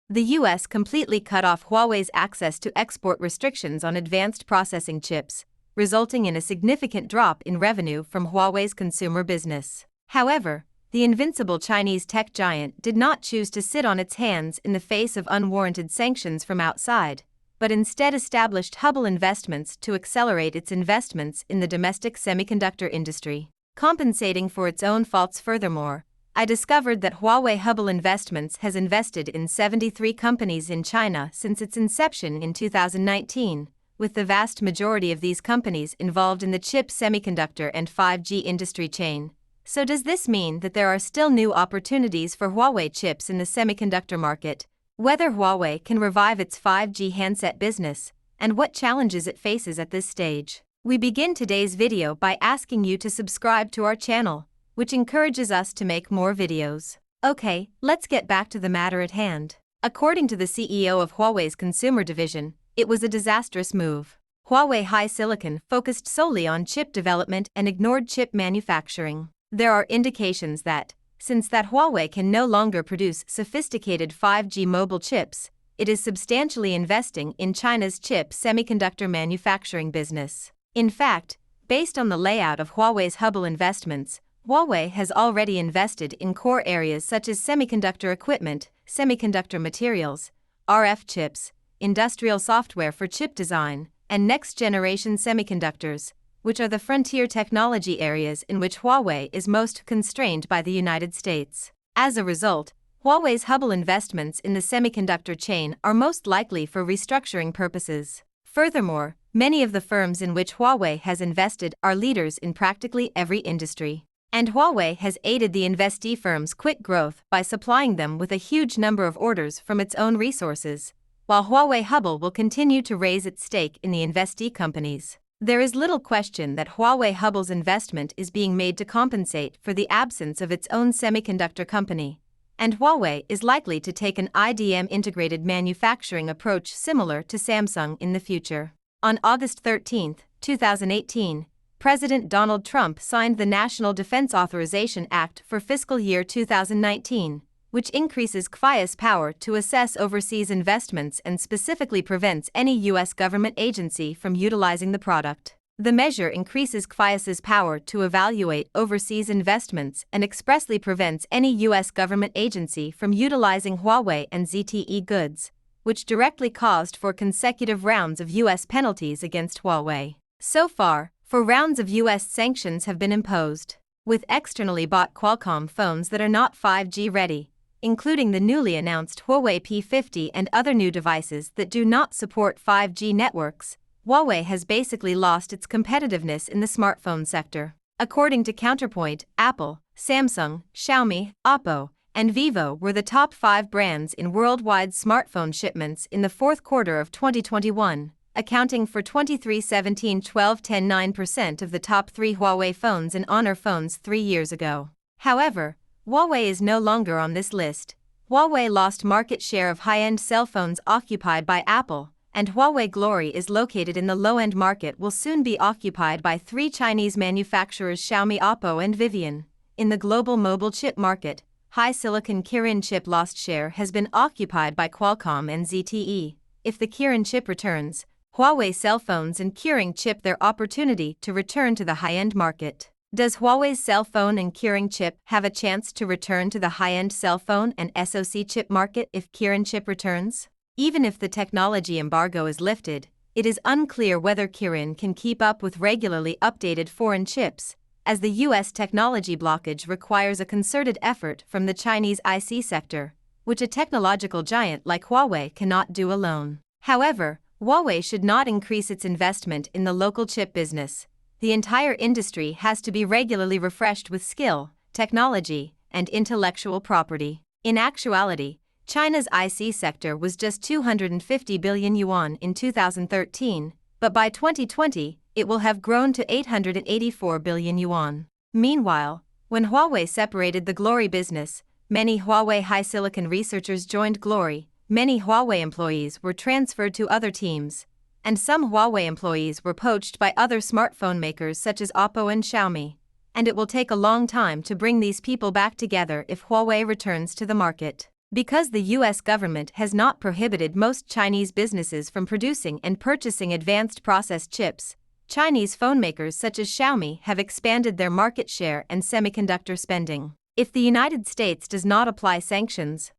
The US completely cut off Huawei's access to export restrictions on advanced processing chips, resulting in a significant drop in revenue from Huawei's consumer business. However, the invincible Chinese tech giant did not choose to sit on its hands in the face of unwarranted sanctions from outside, but instead established Hubble Investments to accelerate its investments in the domestic semiconductor industry. Compensating for its own faults furthermore, I discovered that Huawei Hubble Investments has invested in 73 companies in China since its inception in 2019, with the vast majority of these companies involved in the chip semiconductor and 5G industry chain. So does this mean that there are still new opportunities for Huawei chips in the semiconductor market? Whether Huawei can revive its 5G handset business, and what challenges it faces at this stage? We begin today's video by asking you to subscribe to our channel, which encourages us to make more videos. Okay, let's get back to the matter at hand. According to the CEO of Huawei's consumer division, it was a disastrous move. Huawei HiSilicon focused solely on chip development and ignored chip manufacturing. There are indications that, since that Huawei can no longer produce sophisticated 5G mobile chips, it is substantially investing in China's chip semiconductor manufacturing business. In fact, based on the layout of Huawei's Hubble Investments, Huawei has already invested in core areas such as semiconductor equipment, semiconductor materials, RF chips, industrial software for chip design, and next-generation semiconductors, which are the frontier technology areas in which Huawei is most constrained by the United States. As a result, Huawei's Hubble investments in the semiconductor chain are most likely for restructuring purposes. Furthermore, many of the firms in which Huawei has invested are leaders in practically every industry. And Huawei has aided the investee firms' quick growth by supplying them with a huge number of orders from its own resources, while Huawei Hubble will continue to raise its stake in the investee companies. There is little question that Huawei Hubble's investment is being made to compensate for the absence of its own semiconductor company, and Huawei is likely to take an IDM integrated manufacturing approach similar to Samsung in the future. On August 13, 2018, President Donald Trump signed the National Defense Authorization Act for fiscal year 2019, which increases CFIUS power to assess overseas investments and specifically prevents any U.S. government agency from utilizing the product. The measure increases CFIUS's power to evaluate overseas investments and expressly prevents any U.S. government agency from utilizing Huawei and ZTE goods, which directly caused for consecutive rounds of U.S. penalties against Huawei. So far, 4 rounds of U.S. sanctions have been imposed, with externally bought Qualcomm phones that are not 5G ready, including the newly announced Huawei P50 and other new devices that do not support 5G networks. Huawei has basically lost its competitiveness in the smartphone sector. According to Counterpoint, Apple, Samsung, Xiaomi, Oppo, and Vivo were the top 5 brands in worldwide smartphone shipments in the fourth quarter of 2021. Accounting for 23, 17, 12, 10, 9% of the top 3 Huawei phones and Honor phones 3 years ago. However, Huawei is no longer on this list. Huawei lost market share of high-end cell phones occupied by Apple, and Huawei Glory is located in the low-end market will soon be occupied by 3 Chinese manufacturers Xiaomi, Oppo, and Vivian. In the global mobile chip market, HiSilicon Kirin chip lost share has been occupied by Qualcomm and ZTE. If the Kirin chip returns, Huawei cell phones and Kirin chip their opportunity to return to the high-end market. Does Huawei's cell phone and Kirin chip have a chance to return to the high-end cell phone and SoC chip market if Kirin chip returns? Even if the technology embargo is lifted, it is unclear whether Kirin can keep up with regularly updated foreign chips, as the U.S. technology blockage requires a concerted effort from the Chinese IC sector, which a technological giant like Huawei cannot do alone. However, Huawei should not increase its investment in the local chip business. The entire industry has to be regularly refreshed with skill, technology, and intellectual property. In actuality, China's IC sector was just 250 billion yuan in 2013, but by 2020, it will have grown to 884 billion yuan. Meanwhile, when Huawei separated the Glory business, many Huawei HiSilicon researchers joined Glory. Many Huawei employees were transferred to other teams, and some Huawei employees were poached by other smartphone makers such as Oppo and Xiaomi, and it will take a long time to bring these people back together if Huawei returns to the market. Because the US government has not prohibited most Chinese businesses from producing and purchasing advanced processed chips, Chinese phone makers such as Xiaomi have expanded their market share and semiconductor spending. If the United States does not apply sanctions,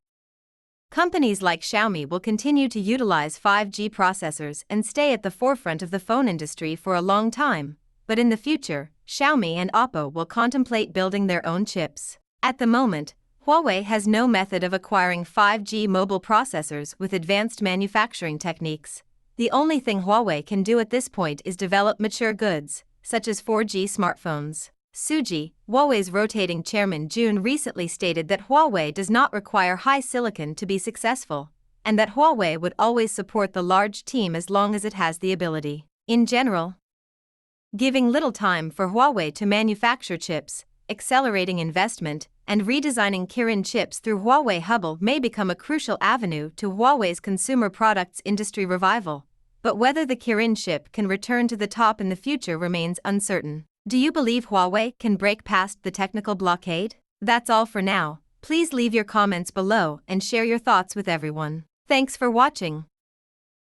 companies like Xiaomi will continue to utilize 5G processors and stay at the forefront of the phone industry for a long time, but in the future, Xiaomi and Oppo will contemplate building their own chips. At the moment, Huawei has no method of acquiring 5G mobile processors with advanced manufacturing techniques. The only thing Huawei can do at this point is develop mature goods, such as 4G smartphones. Suji, Huawei's rotating chairman June recently stated that Huawei does not require high silicon to be successful, and that Huawei would always support the large team as long as it has the ability. In general, giving little time for Huawei to manufacture chips, accelerating investment, and redesigning Kirin chips through Huawei Hubble may become a crucial avenue to Huawei's consumer products industry revival, but whether the Kirin chip can return to the top in the future remains uncertain. Do you believe Huawei can break past the technical blockade? That's all for now. Please leave your comments below and share your thoughts with everyone. Thanks for watching.